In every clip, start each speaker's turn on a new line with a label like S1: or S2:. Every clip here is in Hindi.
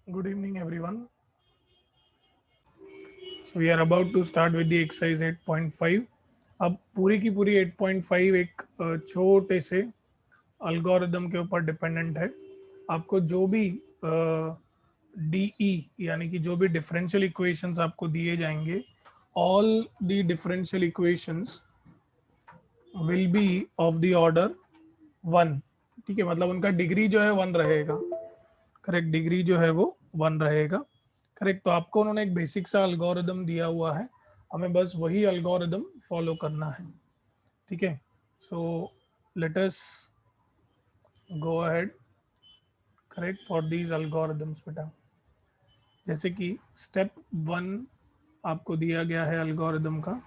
S1: Good evening, everyone. So we are about to start with the exercise 8.5. अब पूरी की पूरी 8.5 एक छोटे से अल्गोरिदम के ऊपर डिपेंडेंट है। आपको जो भी डीई यानी कि जो भी डिफरेंशियल इक्वेशंस आपको दिए जाएंगे, all the differential equations will be of the order 1। ठीक है, मतलब उनका डिग्री जो है 1 रहेगा। करेक्ट, डिग्री जो है वो 1 रहेगा। करेक्ट, तो आपको उन्होंने एक बेसिक सा अल्गोरिदम दिया हुआ है, हमें बस वही अल्गोरिदम फॉलो करना है। ठीक है, so let us go ahead. Correct, for these algorithms बेटा, जैसे कि स्टेप 1 आपको दिया गया है अल्गोरिदम का।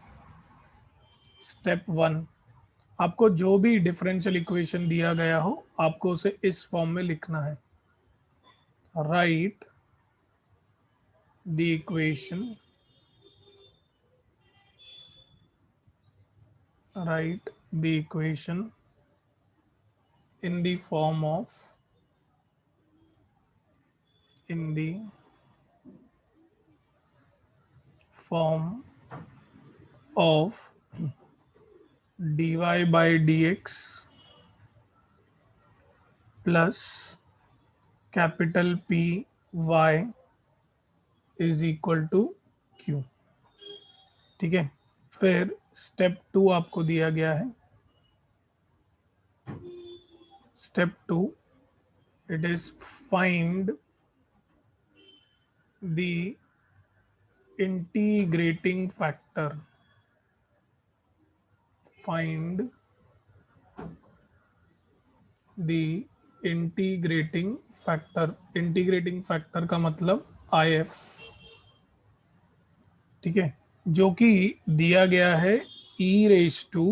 S1: स्टेप 1, आपको जो भी डिफरेंशियल इक्वेशन दिया गया हो आपको उसे इस फॉर्म में लिखना है। Right the equation, write the equation in the form of in the form of dy by dx plus capital P y is equal to q। ठीक है, फिर स्टेप 2 आपको दिया गया है। Step 2, it is find the integrating factor. Find the integrating factor. Integrating factor का मतलब IF। ठीक है, जो कि दिया गया है E raise to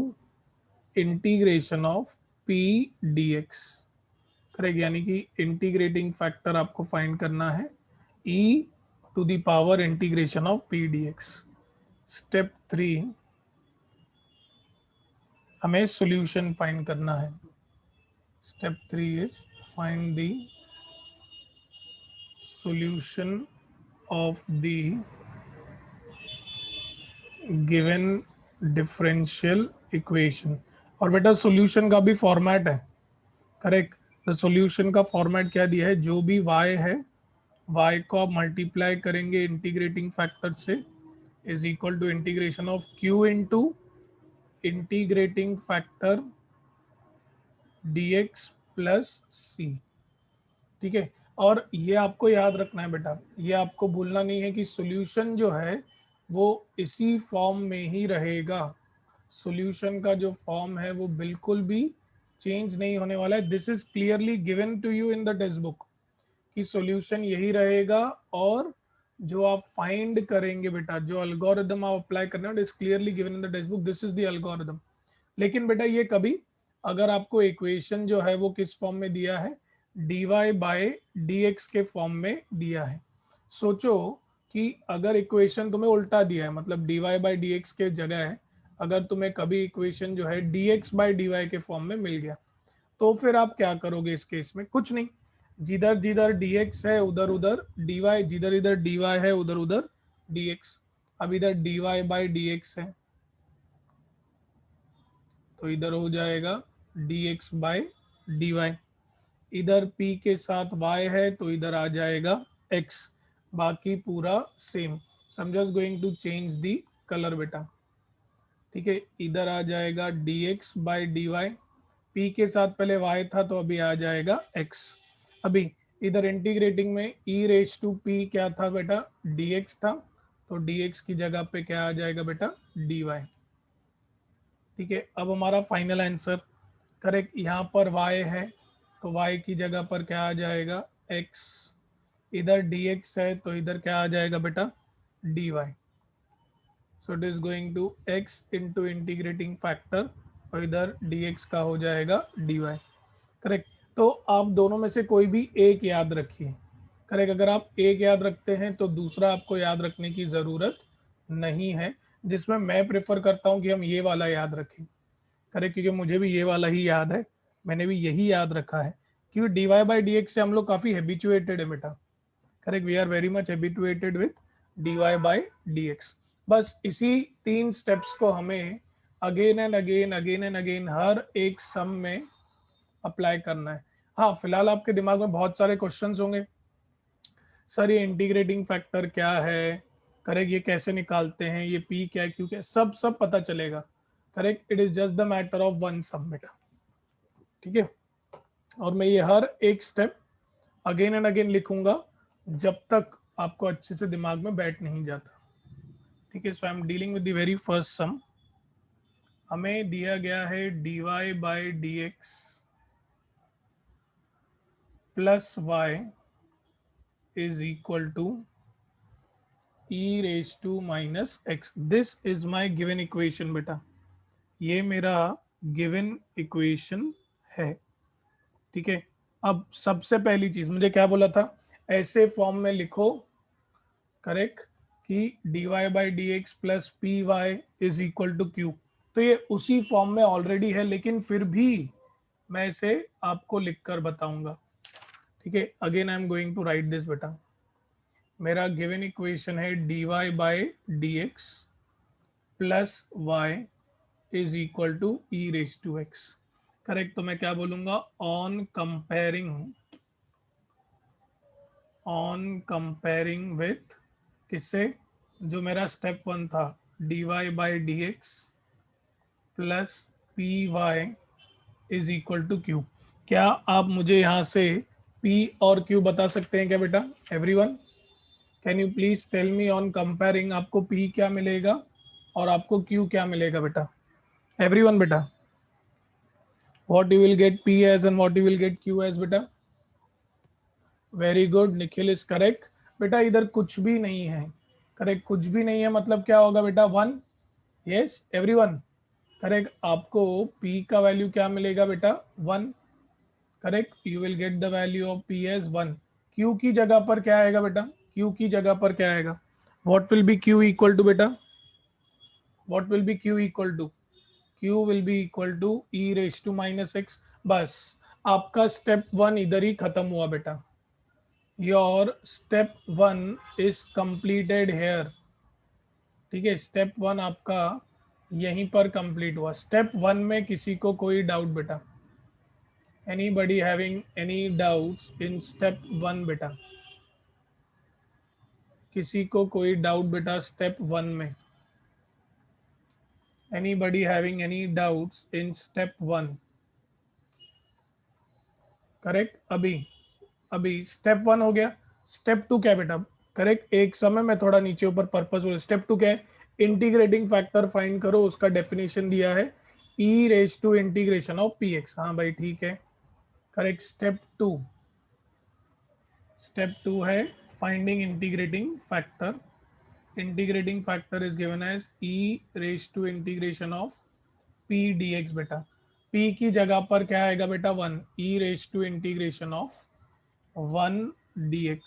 S1: integration of P D X. Correct, यानी कि इंटीग्रेटिंग फैक्टर आपको फाइंड करना है E to the power integration of P D X. Step 3, हमें सॉल्यूशन फाइंड करना है। Step 3 is find the solution of the given differential equation. और बेटा सॉल्यूशन का भी फॉर्मेट है। करेक्ट, द सॉल्यूशन का फॉर्मेट क्या दिया है, जो भी y है y को आप मल्टीप्लाई करेंगे इंटीग्रेटिंग फैक्टर से, is equal to integration of q into integrating factor dx plus c। ठीक है, और ये आपको याद रखना है बेटा, ये आपको भूलना नहीं है कि सॉल्यूशन जो है वो इसी फॉर्म में ही रहेगा। सॉल्यूशन का जो फॉर्म है वो बिल्कुल भी चेंज नहीं होने वाला है। This is clearly given to you in the textbook कि सॉल्यूशन यही रहेगा। और जो आप फाइंड करेंगे बेटा, जो अल्गोरिदम आप अप्लाई करना है, it is clearly given in the text book, this is the algorithm. लेकिन बेटा ये कभी, अगर आपको इक्वेशन जो है वो किस फॉर्म में दिया है, dy बाय dx के फॉर्म में दिया है। सोचो कि अगर इक्वेशन तुम्हें उल्टा दिया है, मतलब dy बाय dx के जगह है, अगर तुम्हें कभी इक्वेशन जो है dx बाय dy के फॉर्म में मिल गया, तो फिर आप क्या करोगे इस केस में? कुछ नहीं, जिधर जिधर dx है उधर उधर dy, जिधर इधर dy है उधर उधर dx। अब इधर dy बाय dx है तो इधर हो जाएगा dx बाय dy। इधर p के साथ y है तो इधर आ जाएगा x। बाकी पूरा same. So I am just going to change the colour बेटा। ठीक है, इधर आ जाएगा dx बाय dy। p के साथ पहले y था तो अभी आ जाएगा x। अभी इधर इंटीग्रेटिंग में e रेस टू p क्या था बेटा, dx था, तो dx की जगह पे क्या आ जाएगा बेटा, dy। ठीक है, अब हमारा फाइनल आंसर। करेक्ट, यहाँ पर y है तो y की जगह पर क्या आ जाएगा, x। इधर dx है तो इधर क्या आ जाएगा बेटा, dy। So it is going to x into integrating factor और इधर dx का हो जाएगा dy। करेक्ट, तो आप दोनों में से कोई भी एक याद रखिए। करेक्ट, अगर आप एक याद रखते हैं तो दूसरा आपको याद रखने की ज़रूरत नहीं है, जिसमें मैं प्रेफर करता हूं कि हम ये वाला याद रखें। करेक्ट, क्योंकि मुझे भी ये वाला ही याद है, मैंने भी यही याद रखा है, क्योंकि dy बाई डी एक्स से हम लोग काफ़ी हैबिचुएटेड है बेटा। Correct, we are very much habituated with dy by dx। बस इसी 3 स्टेप्स को हमें अगेन एंड अगेन हर एक सम में अप्लाई करना है। हाँ, फिलहाल आपके दिमाग में बहुत सारे क्वेश्चंस होंगे, सर ये इंटीग्रेटिंग फैक्टर क्या है, करेक्ट, ये कैसे निकालते हैं, ये पी क्या है, क्यू क्या है, सब पता चलेगा। Correct, it is just the matter of one submit. ठीक है, और मैं ये हर एक स्टेप अगेन एंड अगेन लिखूंगा जब तक आपको अच्छे से दिमाग में बैठ नहीं जाता। ठीक है, so I am dealing with the very first sum. हमें दिया गया है dy by D x plus Y is equal to e raise to minus X. This is my given equation बेटा, ये मेरा गिवन इक्वेशन है। ठीक है, अब सबसे पहली चीज मुझे क्या बोला था, ऐसे फॉर्म में लिखो, करेक्ट, कि dy by D x plus P y is equal to q. तो ये उसी फॉर्म में ऑलरेडी है, लेकिन फिर भी मैं इसे आपको लिखकर बताऊंगा। ठीक है, again I am going to write this बेटा। मेरा गिवन इक्वेशन है dy by D x plus Y is equal to e raise to x. Correct, तो मैं क्या बोलूंगा, ऑन कंपेयरिंग विथ किससे, जो मेरा स्टेप 1 था, dy by D x plus P y is equal to q. क्या आप मुझे यहाँ से p और q बता सकते हैं क्या बेटा? Everyone, can you please tell me on comparing, आपको p क्या मिलेगा और आपको q क्या मिलेगा बेटा? एवरीवन बेटा, what you will get p as and what you will get q as बेटा? Very good, Nikhil is correct. बेटा इधर कुछ भी नहीं है, करेक्ट, कुछ भी नहीं है मतलब क्या होगा बेटा, 1। यस एवरीवन, करेक्ट, आपको p का वैल्यू क्या मिलेगा बेटा, 1। Correct, you will get the value of p as 1। q की जगह पर क्या आएगा बेटा, q की जगह पर क्या आएगा, what will be q equal to बेटा, what will be q equal to, q will be equal to e raise to minus X. बस आपका स्टेप 1 इधर ही खत्म हुआ बेटा, your step 1 is completed here. ठीक है, स्टेप 1 आपका यहीं पर कंप्लीट हुआ। स्टेप 1 में किसी को कोई डाउट बेटा, anybody having any doubts in step 1 बेटा? किसी को कोई डाउट बेटा स्टेप 1 में? Anybody having any doubts in step 1? Correct, अभी स्टेप 1 हो गया। स्टेप 2 क्या है बेटा? करेक्ट, एक समय में थोड़ा नीचे ऊपर पर्पस हो। स्टेप 2 क्या है? इंटीग्रेटिंग फैक्टर फाइंड करो, उसका डेफिनेशन दिया है E raise to integration of P X. हाँ भाई ठीक है, करेक्ट। स्टेप 2 है finding integrating factor. Integrating factor is given as E raise to integration of P D X बेटा। p की जगह पर क्या आएगा बेटा, 1, E raise to integration of 1 dx,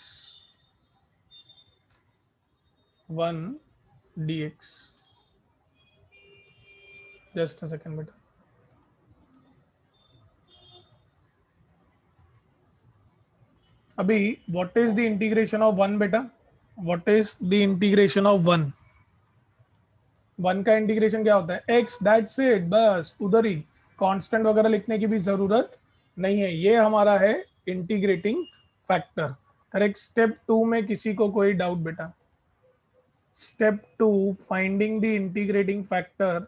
S1: 1 dx। Just a second बेटा, अभी what is the integration of 1 बेटा? What is the integration of 1? 1 का इंटीग्रेशन क्या होता है, x, दैट्स इट, बस उधर ही, कांस्टेंट वगैरह लिखने की भी जरूरत नहीं है, ये हमारा है इंटीग्रेटिंग फैक्टर। करेक्ट, स्टेप 2 में किसी को कोई डाउट बेटा? Step 2 finding the integrating factor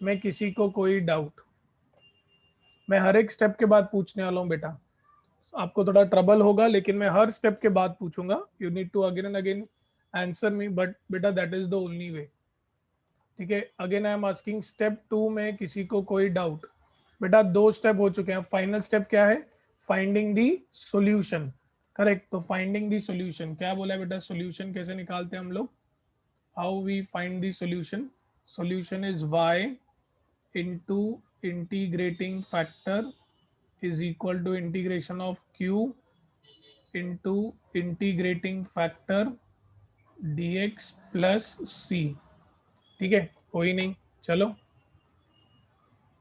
S1: में किसी को कोई डाउट? मैं हर एक स्टेप के बाद पूछने वाला हूँ बेटा, आपको थोड़ा ट्रबल होगा लेकिन मैं हर स्टेप के बाद पूछूंगा। You need to again and again answer me, but बेटा that is the only way. ठीक है, again I am asking, step 2 में किसी को कोई डाउट? बेटा 2 स्टेप हो चुके हैं, फाइनल स्टेप क्या है, फाइंडिंग दी सॉल्यूशन। करेक्ट, तो फाइंडिंग दी सॉल्यूशन क्या बोला है बेटा, सॉल्यूशन कैसे निकालते हैं हम लोग, how we find the solution? Solution is y into integrating factor is equal to integration of q into integrating factor dx plus c। ठीक है, कोई नहीं, चलो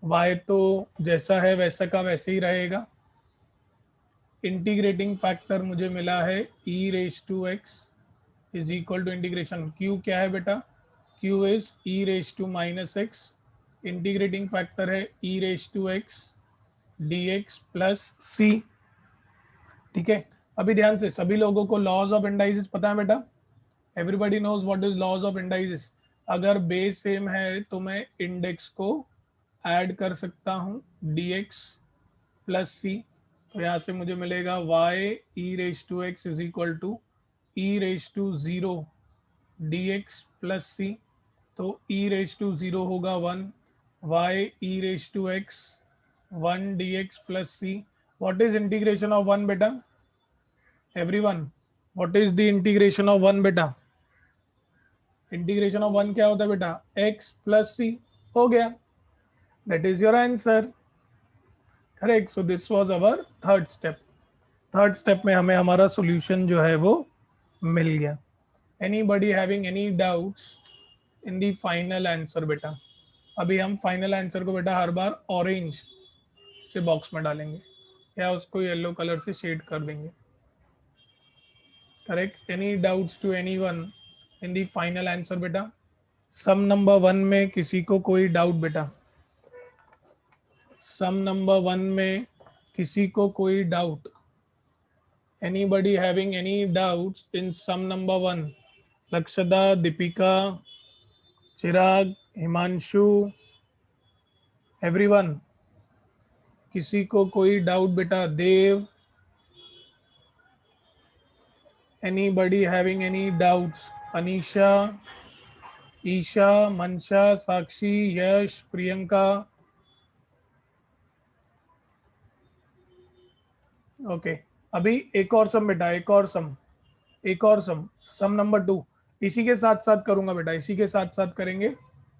S1: y तो जैसा है वैसा का वैसे ही रहेगा। इंटीग्रेटिंग फैक्टर मुझे मिला है E raise to X is equal to integration Q क्या है बेटा, Q is E raise to minus X, integrating factor है E raise to X D x plus C. ठीक है, अभी ध्यान से, सभी लोगों को लॉज ऑफ इंडाइसिस पता है बेटा, everybody knows what is laws of indices. अगर बेस सेम है तो मैं इंडेक्स को ऐड कर सकता हूँ dx प्लस सी, तो यहाँ से मुझे मिलेगा y E raise to X is equal to E raise to zero dx plus C, तो ई रेस टू ज़ीरो होगा 1, y E raise to X 1 dx plus C. What is integration of 1 बेटा, everyone what is the integration of 1 बेटा, इंटीग्रेशन ऑफ 1 क्या होता है बेटा, x प्लस सी, हो गया, that is your answer, correct. So this was our third step. Third step में हमें हमारा सॉल्यूशन जो है वो मिल गया। Anybody having any doubts in the final answer बेटा, अभी हम फाइनल आंसर को बेटा हर बार ऑरेंज से बॉक्स में डालेंगे या उसको येलो कलर से शेड कर देंगे, correct. Any doubts to anyone in the final answer बेटा, सम नंबर 1 में किसी को कोई डाउट बेटा, सम नंबर 1 में किसी को कोई doubt, anybody having any doubts in sum number 1, Lakshada, Deepika, Chirag, Himanshu, everyone, किसी को कोई डाउट बेटा, Dev, anybody having any doubts, Anisha, Isha, Mansha, Sakshi, यश, प्रियंका, ओके। अभी एक और सम बेटा, एक और सम, एक और सम नंबर 2 इसी के साथ साथ करूंगा बेटा, इसी के साथ साथ करेंगे,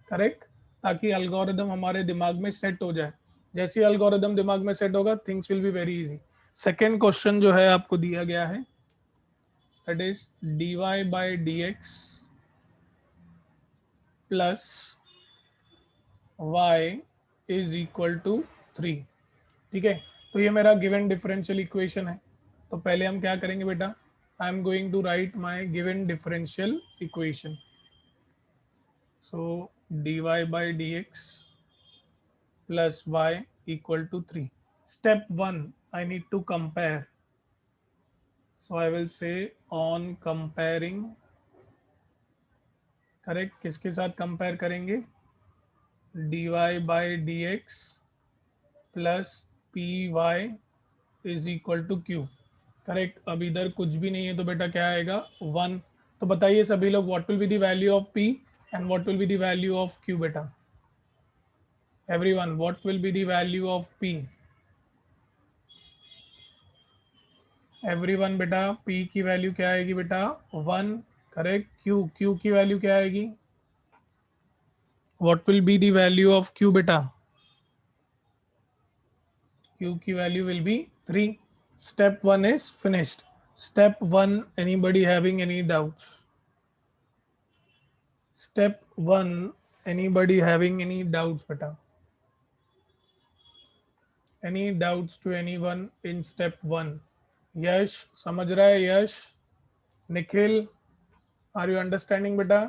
S1: करेक्ट, ताकि एल्गोरिदम हमारे दिमाग में सेट हो जाए। जैसे एल्गोरिदम दिमाग में सेट होगा things will be very easy. Second question जो है आपको दिया गया है, that is dy by D x plus y is equal to 3। ठीक है, तो ये मेरा गिवन डिफरेंशियल इक्वेशन है। तो पहले हम क्या करेंगे बेटा, I am going to write my given differential equation. So dy by D x plus y equal to 3। Step 1 I need to compare, so I will say on comparing, correct, किसके साथ कंपेयर करेंगे, dy by D x plus P y is equal to q, correct. अब इधर कुछ भी नहीं है तो बेटा क्या आएगा 1। तो बताइए सभी लोग what will be the value of p and what will be the value of q बेटा, everyone what will be the value of p, everyone बेटा p की वैल्यू क्या आएगी बेटा 1, करेक्ट। q की वैल्यू क्या आएगी, what will be the value of q बेटा, q की value will be 3। Step 1 is finished. Step 1, anybody having any doubts? Step 1, anybody having any doubts beta? Any doubts to anyone in step 1? Yash, समझ रहा है यश, Nikhil, are you understanding beta?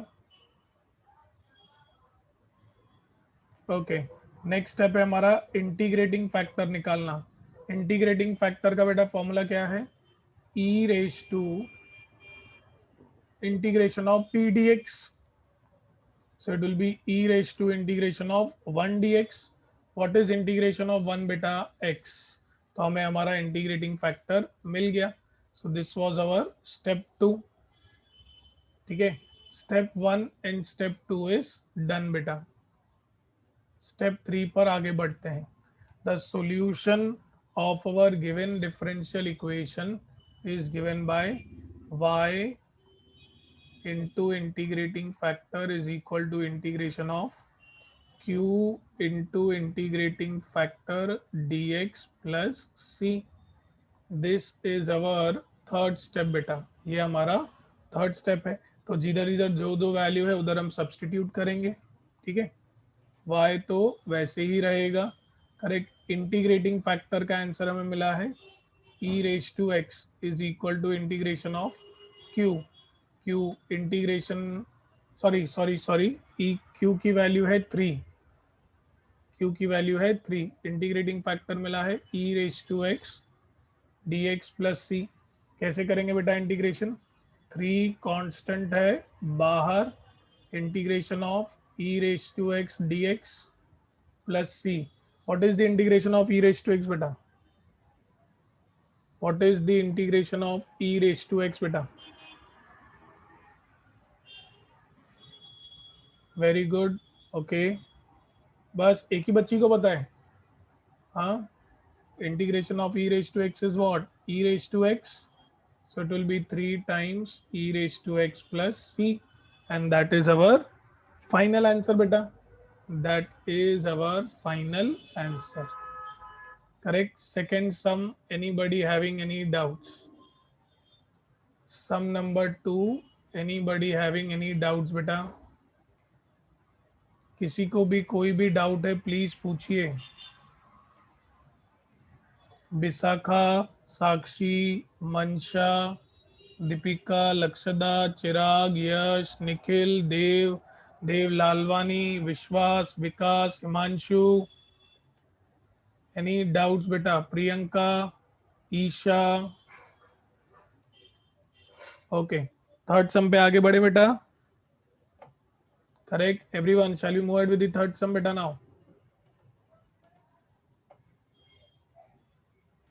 S1: Okay, next step है हमारा इंटीग्रेटिंग फैक्टर निकालना। इंटीग्रेटिंग फैक्टर का बेटा फॉर्मूला क्या है, E raise to integration of P D X, so it will be E raise to integration of 1 dx। What is integration of 1 बेटा x, तो हमें हमारा इंटीग्रेटिंग फैक्टर मिल गया। So this was our step 2। ठीक है, step 1 and step 2 is done बेटा। स्टेप 3 पर आगे बढ़ते हैं। The solution of our given differential equation is given by y into integrating factor is equal to integration of q into integrating factor dx plus c. This is our third step बेटा, ये हमारा थर्ड स्टेप है। तो जिधर इधर जो दो वैल्यू है उधर हम सब्सटीट्यूट करेंगे, ठीक है। y तो वैसे ही रहेगा, करेक्ट। इंटीग्रेटिंग फैक्टर का आंसर हमें मिला है e raised to x is equal to integration of q. q integration sorry e q की वैल्यू है 3, q की वैल्यू है 3, इंटीग्रेटिंग फैक्टर मिला है e raise to x dx plus c। कैसे करेंगे बेटा इंटीग्रेशन? 3 कांस्टेंट है बाहर, integration of e raise to x dx plus c। What is the integration of e raise to x बेटा? What is the integration of e raise to x बेटा? Very good, okay. बस एक ही बच्ची को पता है? हाँ, integration of e raised to x is what? E raised to x. So it will be 3 times e raised to x plus c. And that is our final answer, beta. That is our final answer. Correct. Second sum. Anybody having any doubts? Sum number 2. Anybody having any doubts, beta? किसी को भी कोई भी डाउट है प्लीज पूछिए। विशाखा, साक्षी, मंशा, दीपिका, लक्षदा, चिराग, यश, निखिल, देव, देव लालवानी, विश्वास, विकास, हिमांशु, एनी डाउट्स बेटा? Priyanka, Isha, okay. Third sum पे आगे बढ़े बेटा। Correct everyone, shall we move with the third sum बेटा नाउ?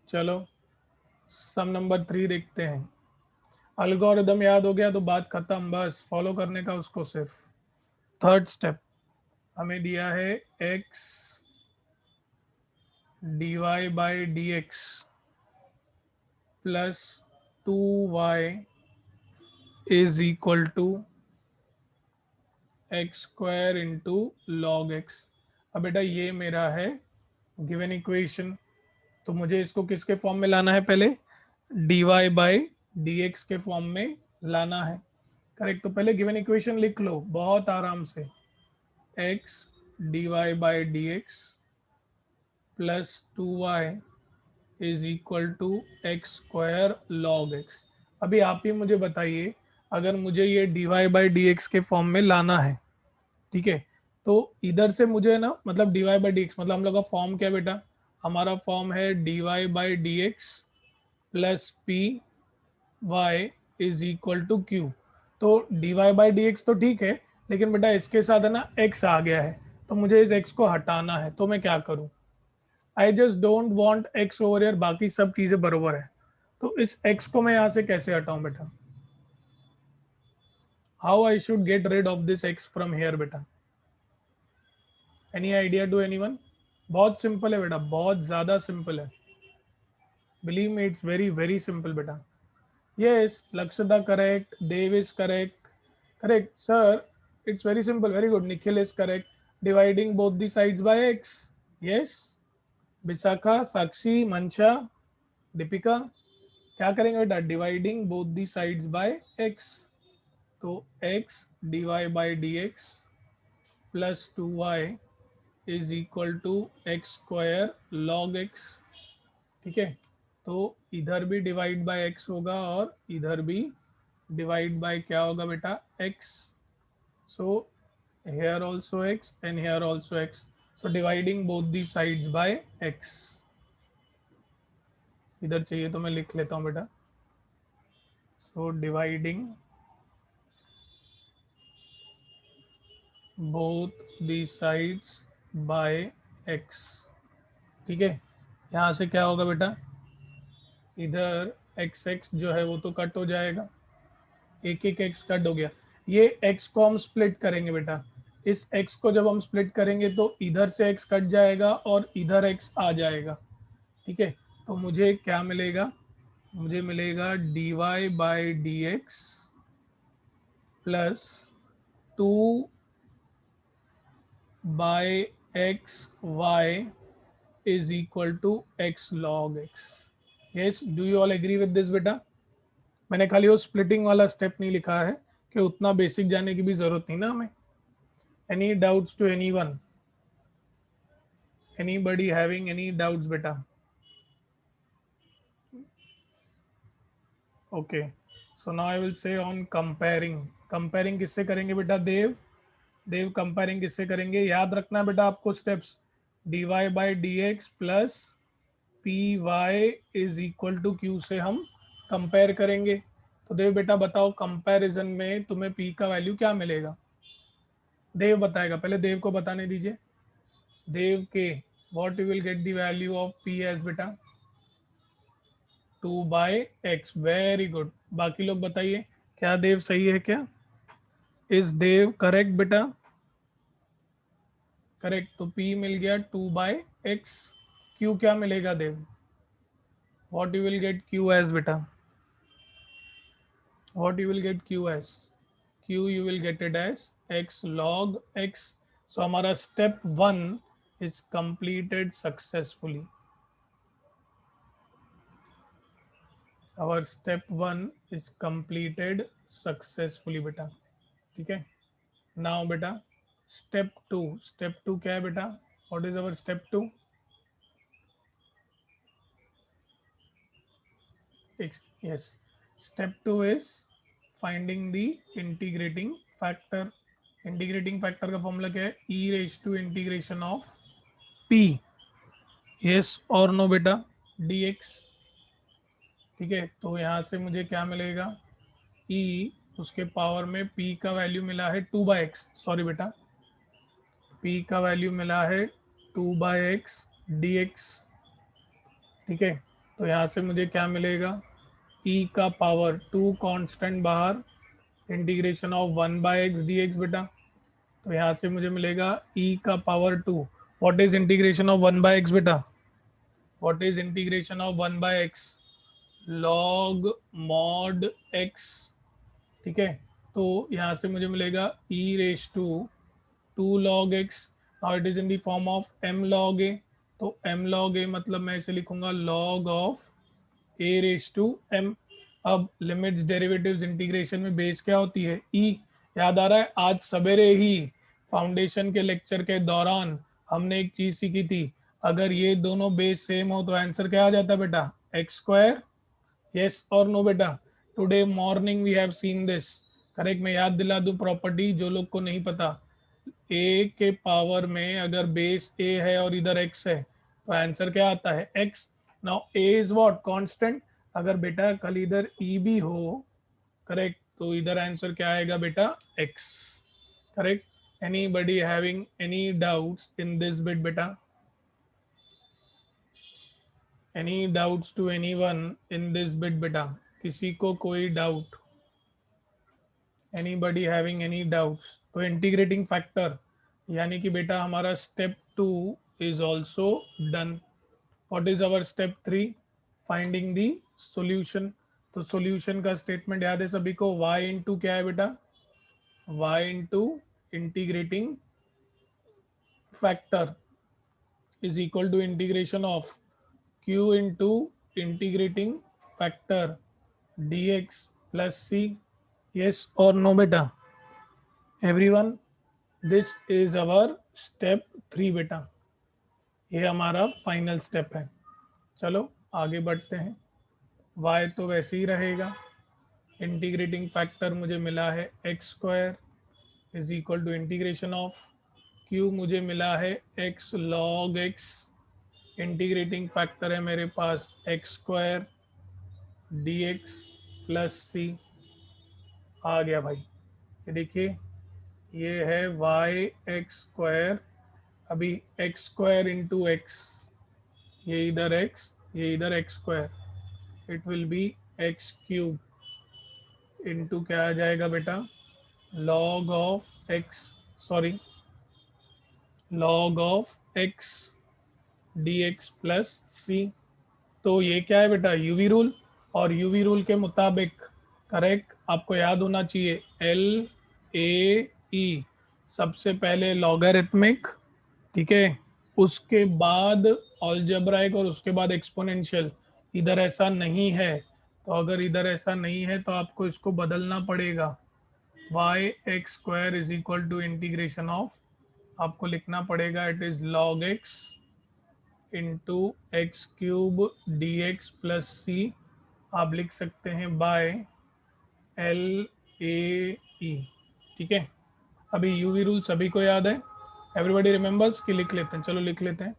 S1: चलो सम नंबर 3 देखते हैं। अलगोरिदम याद हो गया तो बात खत्म, बस फॉलो करने का उसको सिर्फ। थर्ड स्टेप हमें दिया है x dy by D x plus 2y is equal to x square into log x. अब बेटा ये मेरा है गिवन इक्वेशन, तो मुझे इसको किसके फॉर्म में लाना है? पहले dy बाई डी एक्स के फॉर्म में लाना है। करेक्ट, तो पहले गिवन इक्वेशन लिख लो बहुत आराम से। x dy by D x plus 2y is equal to x square log x. अभी आप ही मुझे बताइए, अगर मुझे ये dy बाई डी एक्स के फॉर्म में लाना है, ठीक है, तो इधर से मुझे ना मतलब dy बाई डी एक्स मतलब हम लोग का फॉर्म क्या बेटा? हमारा फॉर्म है dy by D x plus P y is equal to q. तो dy बाई डी एक्स तो ठीक है, लेकिन बेटा इसके साथ है ना x आ गया है, तो मुझे इस x को हटाना है, तो मैं क्या करूं? I just don't want x over here, बाकी सब चीजें बरोबर है। तो इस x को मैं यहां से कैसे हटाऊं बेटा? How I should get rid of this x from here बेटा? Any idea to anyone? बहुत सिंपल है बेटा, बहुत ज्यादा सिंपल है। Believe me it's very very simple बेटा। Yes Lakshada correct, Dev is correct, correct sir, it's very simple, very good. Nikhil is correct, dividing both the sides by x। Yes Vishakha, Sakshi, Mansha, Deepika, क्या करेंगे बेटा? Dividing both the sides by x। तो x dy by D x plus 2y is equal to x square log x। ठीक है, तो इधर भी डिवाइड बाय x होगा और इधर भी डिवाइड बाय क्या होगा बेटा? x। So here also x and here also x, so dividing both the sides by x। इधर चाहिए तो मैं लिख लेता हूं बेटा। So dividing both the sides by x। ठीक है, यहाँ से क्या होगा बेटा? इधर एक्स एक्स जो है वो तो कट हो जाएगा, एक एक x कट हो गया। ये x को हम स्प्लिट करेंगे बेटा, इस x को जब हम स्प्लिट करेंगे तो इधर से x कट जाएगा और इधर x आ जाएगा। ठीक है, तो मुझे क्या मिलेगा? मुझे मिलेगा dy by D x plus 2 by x y is equal to x log x. Yes, do you all agree with this बेटा? मैंने खाली वो स्प्लिटिंग वाला स्टेप नहीं लिखा है कि उतना बेसिक जाने की भी जरूरत नहीं ना हमें। Any doubts to anyone? Anybody having any doubts बेटा? Okay, so now I will say on comparing. Comparing किससे करेंगे बेटा? देव, देव कंपेयरिंग किससे करेंगे? याद रखना बेटा आपको steps, dy by D x plus P y is equal to q से हम कंपेयर करेंगे। तो देव बेटा बताओ कंपैरिजन में तुम्हें p का वैल्यू क्या मिलेगा? देव बताएगा, पहले देव को बताने दीजिए। देव के, what you will get the value of p as बेटा? 2/x। Very good. बाकी लोग बताइए, क्या देव सही है क्या? इज देव करेक्ट बेटा? करेक्ट। तो p मिल गया 2/x। q क्या मिलेगा Dev? What you will get q as बेटा? What you will get q as? Q you will get it as x log x. So हमारा step 1 is completed successfully. Our step 1 is completed successfully बेटा, ठीक है। Now बेटा step 2, step 2 क्या है बेटा? What is our step 2? Yes, step 2 is finding the integrating factor. Integrating factor का फॉर्मूला क्या है? e raise to integration of p, yes और नो बेटा, dx। ठीक है, तो यहाँ से मुझे क्या मिलेगा? e, उसके पावर में p का वैल्यू मिला है 2/x, सॉरी बेटा, p का वैल्यू मिला है 2/x dx। ठीक है, तो यहाँ से मुझे क्या मिलेगा? e का पावर 2 कांस्टेंट बाहर, इंटीग्रेशन ऑफ 1/x dx बेटा। तो यहाँ से मुझे मिलेगा e का power 2। What is integration of 1/x बेटा? What is integration of 1/x? Log mod x। ठीक है, तो यहाँ से मुझे मिलेगा e raise to 2 log x। Now it is in the form of m log a। तो m log a मतलब मैं इसे लिखूंगा log of a raise to m। अब लिमिट्स डेरिवेटिव्स इंटीग्रेशन में बेस क्या होती है? e। याद आ रहा है, आज सवेरे ही फाउंडेशन के लेक्चर के दौरान हमने एक चीज सीखी थी, अगर ये दोनों बेस सेम हो तो आंसर क्या आ जाता है बेटा? X square. यस और नो बेटा? Today morning we have seen this. Correct, मैं याद दिला दूं प्रॉपर्टी जो लोग को नहीं पता। ए के पावर में अगर बेस ए है और इधर एक्स है तो आंसर क्या आता है? X. Now A is what? Constant. अगर बेटा कल इधर ई भी हो, करेक्ट, तो इधर आंसर क्या आएगा बेटा? X. Correct. Anybody having any doubts in this bit बेटा? Any doubts to anyone in this bit बेटा? किसी को कोई doubt? Anybody having any doubts? तो इंटीग्रेटिंग फैक्टर यानी कि बेटा हमारा step 2 is also done. What is our step 3? Finding the solution. तो सॉल्यूशन का स्टेटमेंट याद है सभी को? y इंटू क्या है बेटा? y into integrating factor is equal to integration of q into integrating factor dx plus c। Yes और नो बेटा everyone? This is our step 3 बेटा, ये हमारा फाइनल स्टेप है। चलो आगे बढ़ते हैं। y तो वैसे ही रहेगा, इंटीग्रेटिंग फैक्टर मुझे मिला है X square is equal to integration of q, मुझे मिला है x log x, integrating factor है मेरे पास X square dx plus c। आ गया भाई, ये देखिए, ये है वाई एक्स स्क्वायर, अभी एक्स स्क्वायर इंटू एक्स, ये इधर एक्स, ये इधर X square, it will be X cube into क्या आ जाएगा बेटा? Log of X, sorry, log of X D x plus C. तो ये क्या है बेटा? UV rule. और यूवी रूल के मुताबिक, करेक्ट, आपको याद होना चाहिए एल ए ई, सबसे पहले लॉगरिथमिक, ठीक है, उसके बाद ऑलजेब्राइक और उसके बाद एक्सपोनेंशियल। इधर ऐसा नहीं है, तो अगर इधर ऐसा नहीं है तो आपको इसको बदलना पड़ेगा। Y X square is equal to integration of, आपको लिखना पड़ेगा it is log X into X cube D x plus C. आप लिख सकते हैं बाय एल ए ई, ठीक है। अभी यूवी रूल सभी को याद है, एवरीबॉडी रिमेंबर्स कि लिख लेते हैं, चलो लिख लेते हैं।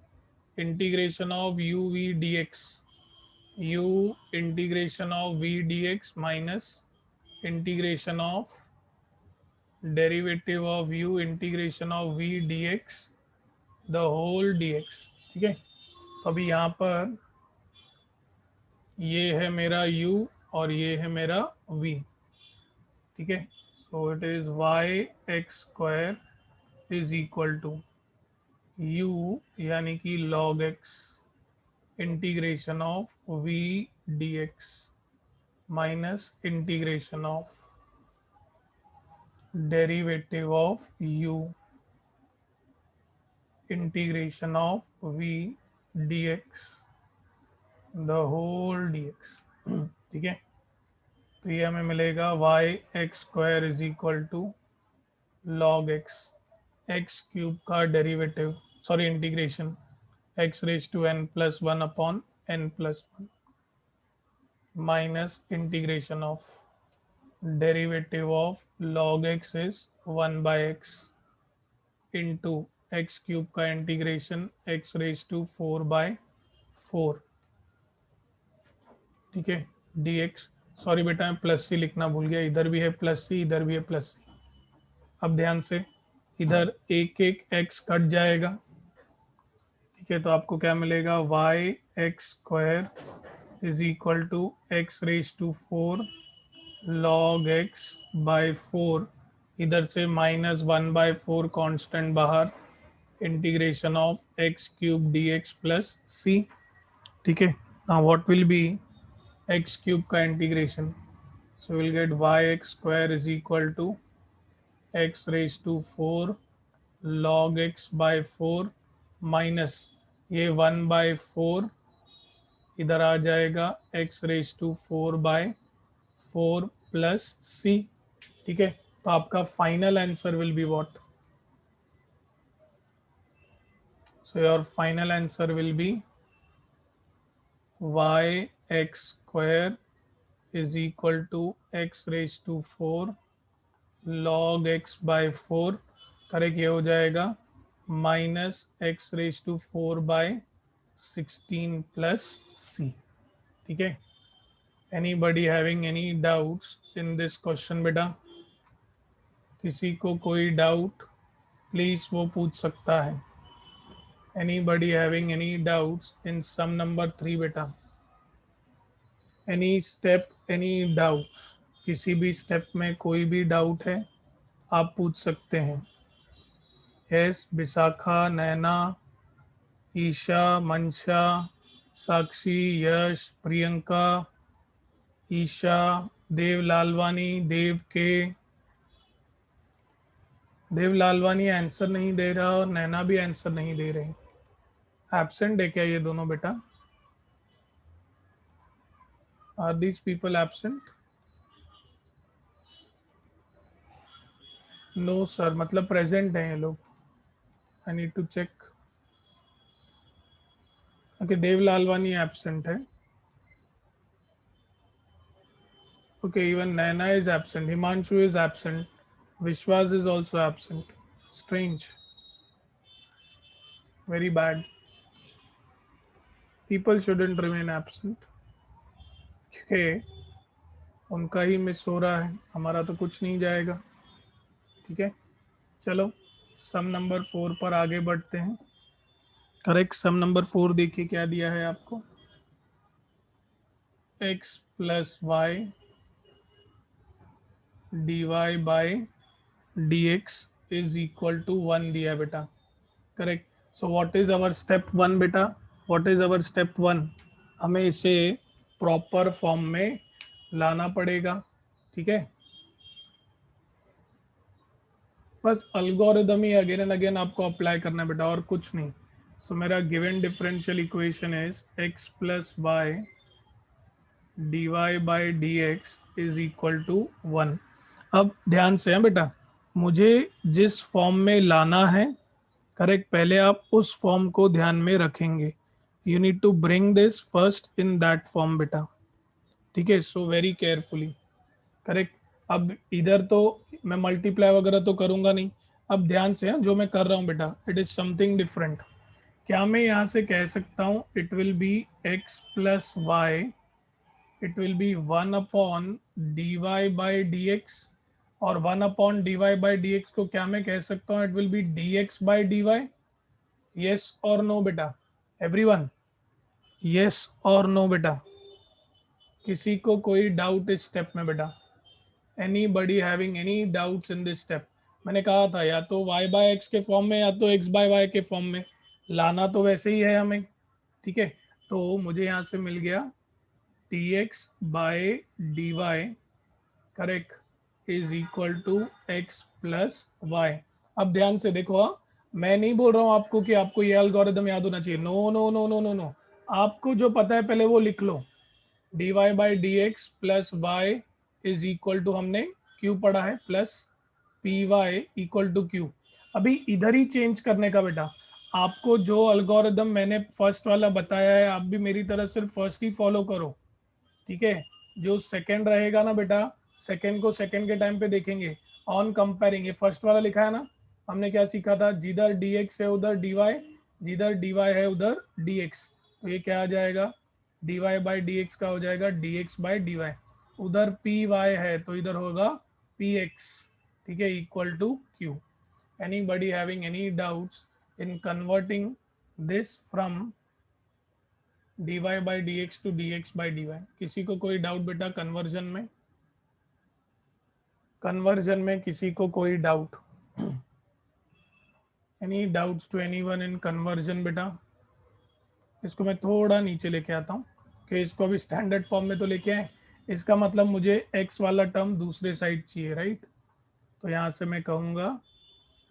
S1: Integration of u v d x, u integration of v d x minus integration of derivative of u integration of v dx the whole dx, ठीक है। तो अभी यहाँ पर ये है मेरा u और ये है मेरा v, ठीक है। So it is y x square is equal to u यानी कि log x integration of v dx minus integration of derivative of u integration of v dx the whole dx, ठीक है। तो ये हमें मिलेगा y x square is equal to log X cube का derivative, sorry integration x raise to n plus one upon n plus one minus integration of derivative of log x is one by X into X cube का integration x raise to four by four, ठीक है, dx। सॉरी बेटा मैं प्लस सी लिखना भूल गया, इधर भी है प्लस सी, इधर भी है प्लस सी। अब ध्यान से, इधर एक एक x कट जाएगा, ठीक है। तो आपको क्या मिलेगा, y x square is equal to x raise to four log x by four, इधर से minus one by four constant बाहर, integration of X cube D x plus C, ठीक है। Now what will be X cube का integration, so will get Y X square is equal to x raise to four log x by four minus ये वन बाय फोर इधर आ जाएगा X raise to four by four plus C, ठीक है। तो आपका final answer will be what, so your final answer will be y x square is equal to x raise to four log x by four, correct ये हो जाएगा minus x raise to four by sixteen plus C, ठीक है। Anybody having any doubts in this question बेटा, किसी को कोई डाउट प्लीज वो पूछ सकता है। Anybody having any doubts in sum number three बेटा, एनी स्टेप एनी डाउट्स, किसी भी स्टेप में कोई भी डाउट है आप पूछ सकते हैं। यस, विशाखा, नैना, ईशा, मंशा, साक्षी, यश, प्रियंका, ईशा, देव लालवानी, देव लालवानी आंसर नहीं दे रहा और नैना भी आंसर नहीं दे रही, एब्सेंट है क्या ये दोनों बेटा? Are these people absent? No sir, मतलब प्रेजेंट हैं ये लोग, I need to check. Okay, Dev Lalwani absent है। Okay, even Naina is absent. Himanshu is absent. Vishwas is also absent. Strange. Very bad. People shouldn't remain absent. क्योंकि उनका ही मिस हो रहा है, हमारा तो कुछ नहीं जाएगा, ठीक है। चलो सम नंबर फोर पर आगे बढ़ते हैं। करेक्ट, सम नंबर फोर देखिए क्या दिया है आपको, x plus y d y by D x is equal to one दिया बेटा, correct. So what is our step one बेटा, what is our step one, हमें इसे प्रॉपर फॉर्म में लाना पड़ेगा, ठीक है। बस अल्गोरिदम ही अगेन एंड अगेन आपको अप्लाई करना है बेटा, और कुछ नहीं। सो मेरा given differential equation is x plus y d y by D x is equal to one. अब ध्यान से है बेटा, मुझे जिस फॉर्म में लाना है, करेक्ट, पहले आप उस फॉर्म को ध्यान में रखेंगे। You need to bring this first in that form बेटा, ठीक है, सो वेरी केयरफुली। करेक्ट। अब इधर तो मैं मल्टीप्लाई वगैरह तो करूंगा नहीं। अब ध्यान से, हाँ, जो मैं कर रहा हूँ बेटा, इट इज समथिंग डिफरेंट। क्या मैं यहाँ से कह सकता हूँ it will be x plus y, it will be one upon d y by D x, और one upon d y by D x को क्या मैं कह सकता हूँ, it will be d x by d y. Yes और नो बेटा, एवरीवन, यस और नो बेटा, किसी को कोई डाउट इस स्टेप में बेटा? Anybody having any doubts in this step? मैंने कहा था या तो y बाय एक्स के फॉर्म में या तो x बाय वाई के फॉर्म में, लाना तो वैसे ही है हमें। ठीक है, तो मुझे यहाँ से मिल गया dx by dy, correct, is equal to x plus y. अब ध्यान से देखो, हाँ, मैं नहीं बोल रहा हूँ आपको कि आपको ये एल्गोरिदम याद होना चाहिए, no no no no no no, आपको जो पता है पहले वो लिख लो। D y by D x plus Y is equal to, हमने क्यू पढ़ा है, plus P y equal to Q. अभी इधर ही चेंज करने का बेटा, आपको जो अल्गोरिदम मैंने फर्स्ट वाला बताया है, आप भी मेरी तरह सिर्फ फर्स्ट ही फॉलो करो। ठीक है, जो सेकंड रहेगा ना बेटा, सेकंड को सेकंड के टाइम पे देखेंगे। ऑन कंपेयरिंग, ये फर्स्ट वाला लिखा है ना, हमने क्या सीखा था, जिधर डी एक्स है उधर डी वाई, जिधर डी वाई है उधर डी एक्स। तो ये क्या आ जाएगा, d y by D x का हो जाएगा d x by d y. उधर पी वाई है तो इधर होगा पी एक्स। ठीक है, equal to q. Anybody having any doubts in converting this from dy by D x to d x by d y? किसी को कोई डाउट बेटा कन्वर्जन में? कन्वर्जन में किसी को कोई doubt? Any doubts to anyone in conversion बेटा? इसको मैं थोड़ा नीचे लेके आता हूँ कि इसको अभी स्टैंडर्ड फॉर्म में तो लेके आए। इसका मतलब मुझे x वाला टर्म दूसरे साइड चाहिए, राइट? तो यहाँ से मैं कहूँगा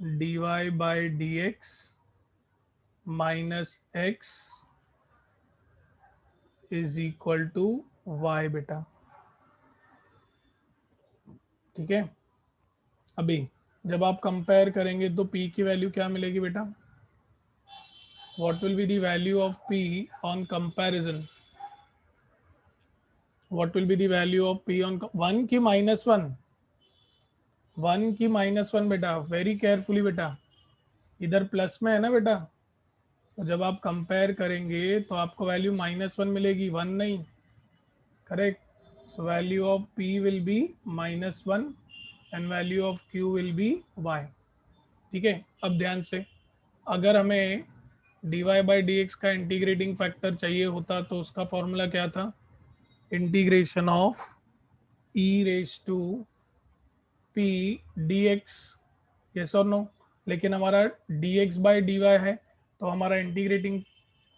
S1: d y by D x minus x is equal to y बेटा। ठीक है, अभी जब आप कंपेयर करेंगे तो p की वैल्यू क्या मिलेगी बेटा? What will be the value of p on comparison? What will be the value of p on one की माइनस वन? वन की माइनस वन बेटा, वेरी केयरफुली बेटा, इधर प्लस में है ना बेटा, तो जब आप कंपेयर करेंगे तो आपको वैल्यू माइनस वन मिलेगी, वन नहीं। Correct, so value of p will be minus one and value of q will be y। ठीक है, अब ध्यान से, अगर हमें dy बाई डी एक्स का इंटीग्रेटिंग फैक्टर चाहिए होता तो उसका फॉर्मूला क्या था? Integration of e raise to p dx, yes और नो? लेकिन हमारा dx बाई डी वाई है, तो हमारा इंटीग्रेटिंग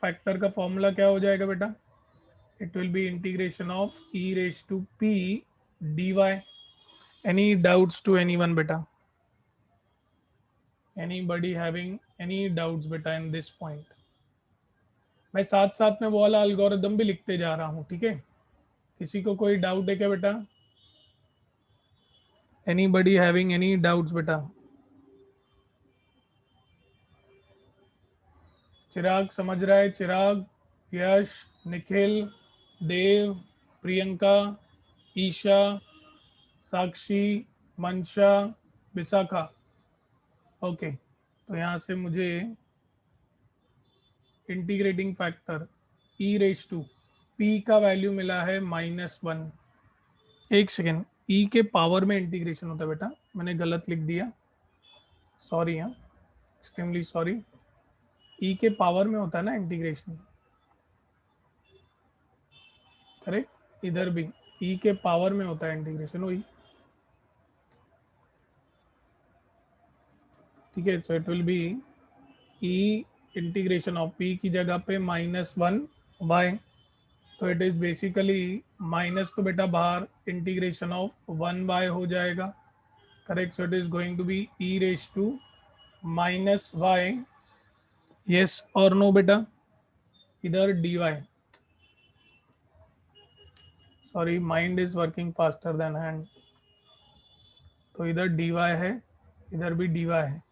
S1: फैक्टर का फॉर्मूला क्या हो जाएगा बेटा? It will be integration of e raise to p dy। Any doubts to anyone बेटा? एनीबडी हैविंग एनी डाउट्स बेटा इन दिस पॉइंट? मैं साथ साथ में वो वाला एल्गोरिदम भी लिखते जा रहा हूँ, ठीक है? किसी को कोई डाउट है क्या बेटा? एनीबडी हैविंग एनी डाउट्स बेटा? चिराग समझ रहा है? चिराग, यश, निखिल, देव, प्रियंका, ईशा, साक्षी, मंशा, विशाखा। ओके, तो यहाँ से मुझे integrating factor e raise to p का वैल्यू मिला है माइनस वन। एक सेकेंड, ई के पावर में इंटीग्रेशन होता है बेटा, मैंने गलत लिख दिया, सॉरी, हाँ, एक्सट्रीमली सॉरी। ई के पावर में होता है ना इंटीग्रेशन, करेक्ट, इधर भी ई के पावर में होता है इंटीग्रेशन वही। ठीक है, so it will be e integration of p की जगह पे माइनस वन वाई, तो इट इज बेसिकली माइनस तो बेटा बाहर, इंटीग्रेशन ऑफ वन बाय हो जाएगा, correct, so it is going to be E raise to minus y. Yes और नो बेटा? इधर d y, sorry, mind is working faster than hand, तो इधर डी वाई है, इधर भी डी वाई है,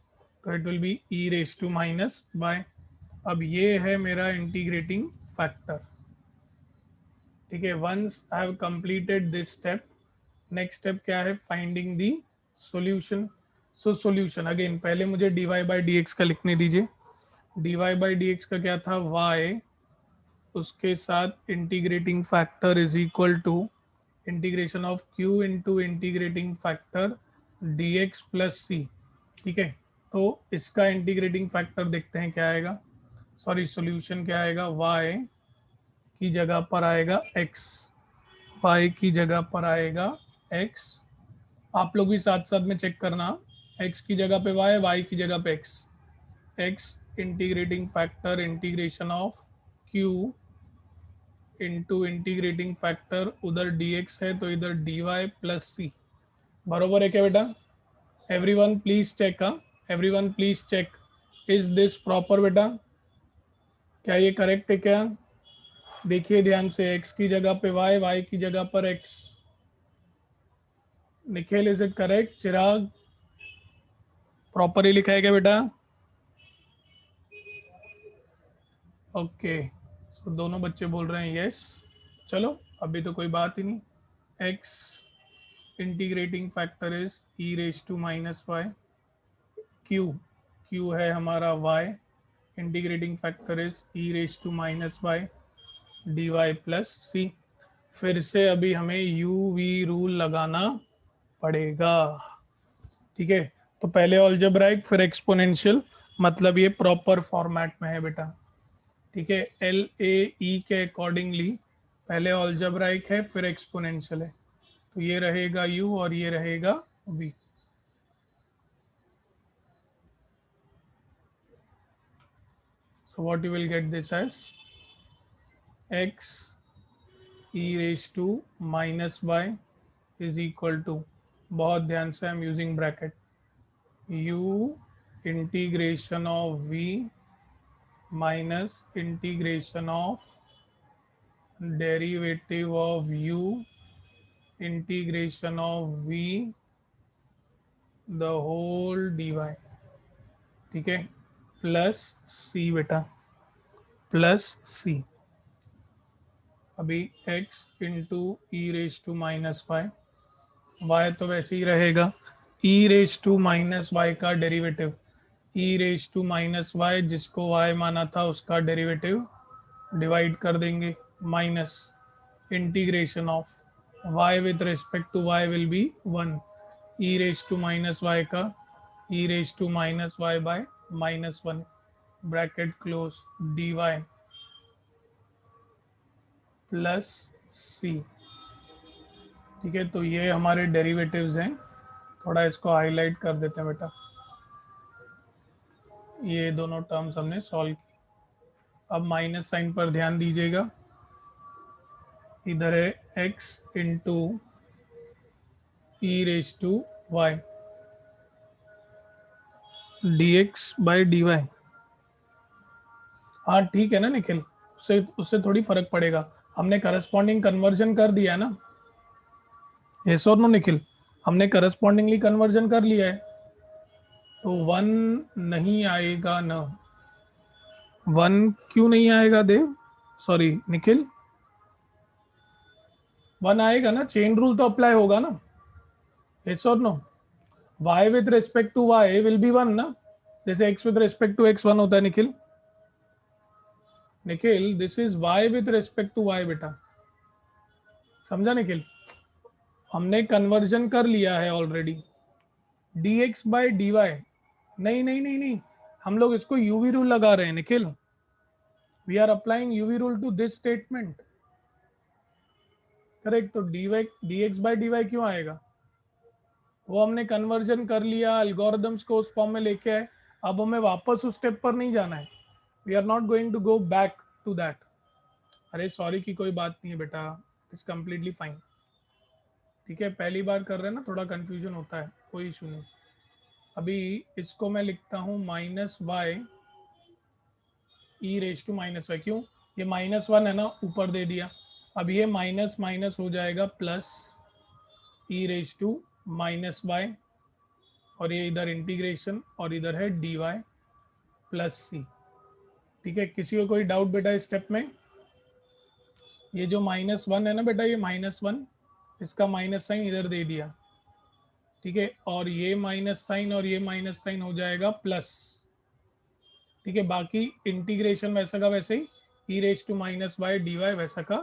S1: तो it will be E raise to minus by. अब ये है मेरा इंटीग्रेटिंग फैक्टर। ठीक है, once I have completed this step, next step क्या है, finding the solution. So solution again, पहले मुझे dy बाई डी एक्स का लिखने दीजिए। dy बाई डी एक्स का क्या था, y, उसके साथ integrating factor is equal to integration of q into integrating factor dx plus C. ठीक है, तो इसका इंटीग्रेटिंग फैक्टर देखते हैं क्या आएगा, सॉरी सॉल्यूशन क्या आएगा, y की जगह पर आएगा x, y की जगह पर आएगा x। आप लोग भी साथ साथ में चेक करना, x की जगह पे y, y की जगह पे x। x integrating factor integration of q into integrating factor उधर dx है तो इधर dy प्लस सी। बरोबर है क्या बेटा? Everyone please check, everyone please check, is this proper बेटा? क्या ये करेक्ट है क्या? देखिए ध्यान से, x की जगह पे y, y की जगह पर x। Nikhil is it correct? Chirag proper ही लिखा है क्या बेटा? ओके, सो दोनों बच्चे बोल रहे हैं यस। चलो अभी तो कोई बात ही नहीं। x integrating factor is e raise to minus y, q है हमारा y, integrating factor is e raise to minus y dy plus C. फिर से अभी हमें यू वी रूल लगाना पड़ेगा। ठीक है, तो पहले ऑलजेब्राइक फिर एक्सपोनेंशियल, मतलब ये प्रॉपर फॉर्मेट में है बेटा। ठीक है, एल ए ई के अकॉर्डिंगली पहले ऑलजेब्राइक है फिर एक्सपोनेंशियल है, तो ये रहेगा u और ये रहेगा v। So what you will get this as x e raise to minus y is equal to, बहुत ध्यान से I am using bracket, u integration of v minus integration of derivative of u integration of v the whole dy। ठीक है, प्लस c बेटा, प्लस c। अभी x into e raise to minus y, y तो वैसे ही रहेगा, e raise to minus y का derivative, e raise to minus y जिसको y माना था उसका डेरिवेटिव डिवाइड कर देंगे, minus integration of y with respect to y will be 1, e raise to minus y का e raise to minus y by minus 1, bracket close, dy plus C. ठीक है, तो ये हमारे डेरिवेटिव्स हैं, थोड़ा इसको हाईलाइट कर देते हैं बेटा। ये दोनों टर्म्स हमने सॉल्व की। अब माइनस साइन पर ध्यान दीजिएगा, इधर है x into e raise to y d x by d y. हाँ ठीक है ना निखिल, उससे उससे थोड़ी फर्क पड़ेगा, हमने करस्पॉन्डिंग कन्वर्जन कर दिया है ना। यस और नो निखिल, हमने करस्पॉन्डिंगली कन्वर्जन कर लिया है, तो 1 नहीं आएगा ना। 1 क्यों नहीं आएगा देव, सॉरी निखिल? 1 आएगा ना, चेन रूल तो अप्लाई होगा ना। यस और no, y with respect to y will be 1 ना, जैसे x with respect to x 1 होता है Nikhil. Nikhil this is y with respect to y बेटा, समझा निखिल? हमने कन्वर्जन कर लिया है ऑलरेडी, dx बाई dy। नहीं नहीं नहीं नहीं, हम लोग इसको यूवी रूल लगा रहे हैं Nikhil, we are applying UV rule to this statement. Correct, तो dx बाई dy क्यों आएगा? वो हमने कन्वर्जन कर लिया, एल्गोरिदम्स को उस फॉर्म में लेके आए, अब हमें वापस उस स्टेप पर नहीं जाना है, we are not going to go back to that. अरे सॉरी की कोई बात नहीं है बेटा, इट्स कम्प्लीटली फाइन। ठीक है, पहली बार कर रहे हैं ना, थोड़ा कंफ्यूजन होता है, कोई इशू नहीं। अभी इसको मैं लिखता हूँ minus y e raise to minus y, क्यों? ये -1 है ना, ऊपर दे दिया, अब ये माइनस माइनस हो जाएगा plus e raise to minus y, और ये इधर इंटीग्रेशन और इधर है डी वाई प्लस सी। ठीक है, किसी को कोई डाउट बेटा इस स्टेप में? ये जो -1 है ना बेटा, ये -1, इसका माइनस साइन इधर दे दिया, ठीक है, और ये माइनस साइन और ये माइनस साइन हो जाएगा प्लस, ठीक है। बाकी इंटीग्रेशन वैसा का वैसे ही, e raise to minus y d y वैसा का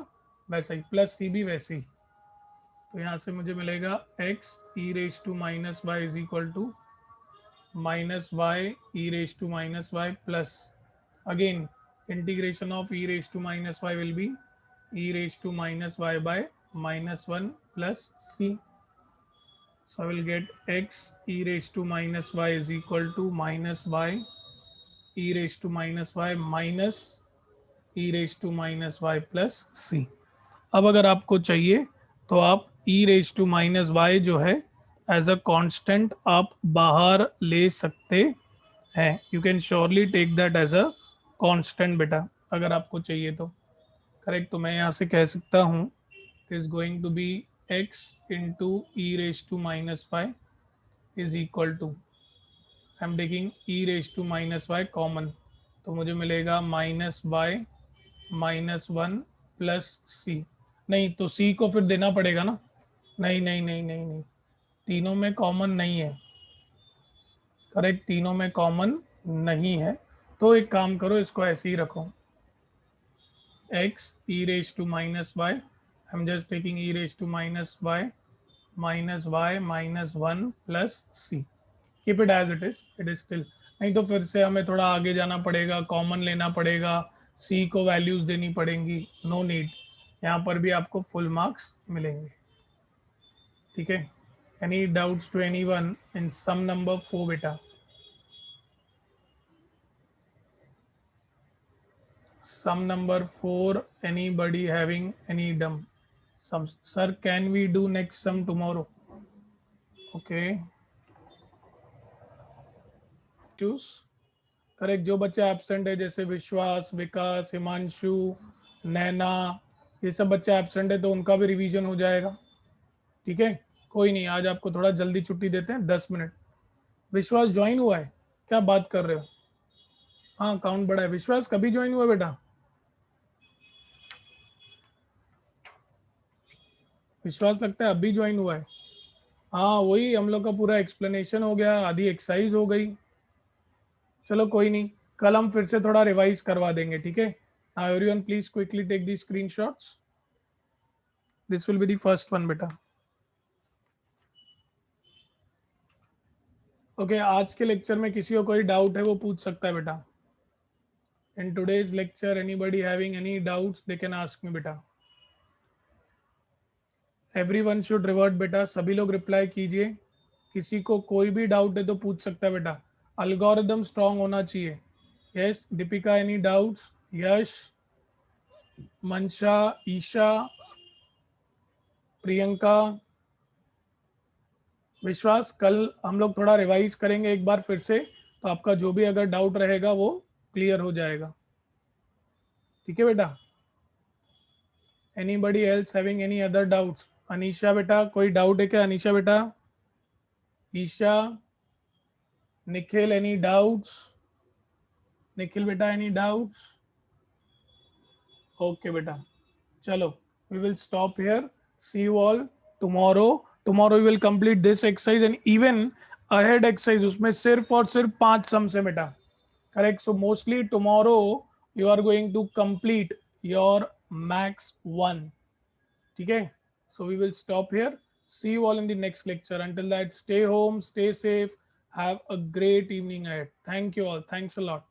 S1: वैसा ही, प्लस सी भी वैसे ही। तो यहाँ से मुझे मिलेगा x e raise to minus y is equal to minus y e raise to minus y plus, again integration of e raise to minus y will be e raised to minus y by -1 plus c. So I will get x e raised to minus y is equal to minus y e raised to minus y minus e raised to minus y plus c. अब अगर आपको चाहिए तो आप e raised to minus y जो है एज अ कांस्टेंट आप बाहर ले सकते हैं। You can surely take that as a constant बेटा, अगर आपको चाहिए तो। करेक्ट, तो मैं यहाँ से कह सकता हूँ is going to be x into e raise to minus y is equal to, I am taking e raise to minus y common, तो मुझे मिलेगा -y -1 प्लस सी। नहीं तो सी को फिर देना पड़ेगा ना, नहीं नहीं नहीं नहीं नहीं, तीनों में कॉमन नहीं है। करेक्ट, तीनों में कॉमन नहीं है, तो एक काम करो, इसको ऐसे ही रखो, x e raised to minus y, I'm just taking e raised to minus y minus y minus 1 plus c, keep it as it is still। नहीं तो फिर से हमें थोड़ा आगे जाना पड़ेगा, कॉमन लेना पड़ेगा, c को वैल्यूज देनी पड़ेंगी, नो नीड, यहाँ पर भी आपको फुल मार्क्स मिलेंगे, ठीक है। Any doubts to anyone in sum number 4 बेटा? Sum number 4, anybody having any dumb sums? Sir, can we do next sum tomorrow? Okay, choose correct. जो बच्चे एब्सेंट है जैसे विश्वास, विकास, हिमांशु, नैना, ये सब बच्चे एब्सेंट है तो उनका भी रिवीजन हो जाएगा, ठीक है। कोई नहीं, आज आपको थोड़ा जल्दी छुट्टी देते हैं, 10 मिनट। विश्वास ज्वाइन हुआ है, क्या बात कर रहे हो? हाँ काउंट बड़ा है। विश्वास कभी ज्वाइन हुआ बेटा? विश्वास लगता है अभी ज्वाइन हुआ है। हाँ वही, हम लोग का पूरा एक्सप्लेनेशन हो गया, आधी एक्सरसाइज हो गई। चलो कोई नहीं, कल हम फिर से थोड़ा रिवाइज करवा देंगे, ठीक है। Now everyone please quickly take the screenshots, this will be the first one बेटा। ओके, आज के लेक्चर में किसी को कोई डाउट है वो पूछ सकता है बेटा। In today's lecture anybody having any doubts they can ask me बेटा। एवरीवन शुड रिवर्ट बेटा, सभी लोग रिप्लाई कीजिए, किसी को कोई भी डाउट है तो पूछ सकता है बेटा। अल्गोरिदम स्ट्रांग होना चाहिए। Yes Deepika, any doubts? Yash, Mansha, Isha, Priyanka, विश्वास, कल हम लोग थोड़ा रिवाइज करेंगे एक बार फिर से, तो आपका जो भी अगर डाउट रहेगा वो क्लियर हो जाएगा, ठीक है बेटा। Anybody else having any other doubts? Anisha बेटा, कोई डाउट है क्या? अनीशा बेटा, ईशा, निखिल, एनी डाउट्स? निखिल बेटा, एनी डाउट्स? ओके बेटा, चलो we will stop here, see you all tomorrow we will complete this exercise and even ahead exercise, उसमें सिर्फ और सिर्फ 5 सम्स है बेटा, correct. So mostly tomorrow you are going to complete your max 1, ठीक है। So we will stop here, see you all in the next lecture, until that stay home, stay safe, have a great evening ahead, thank you all, thanks a lot।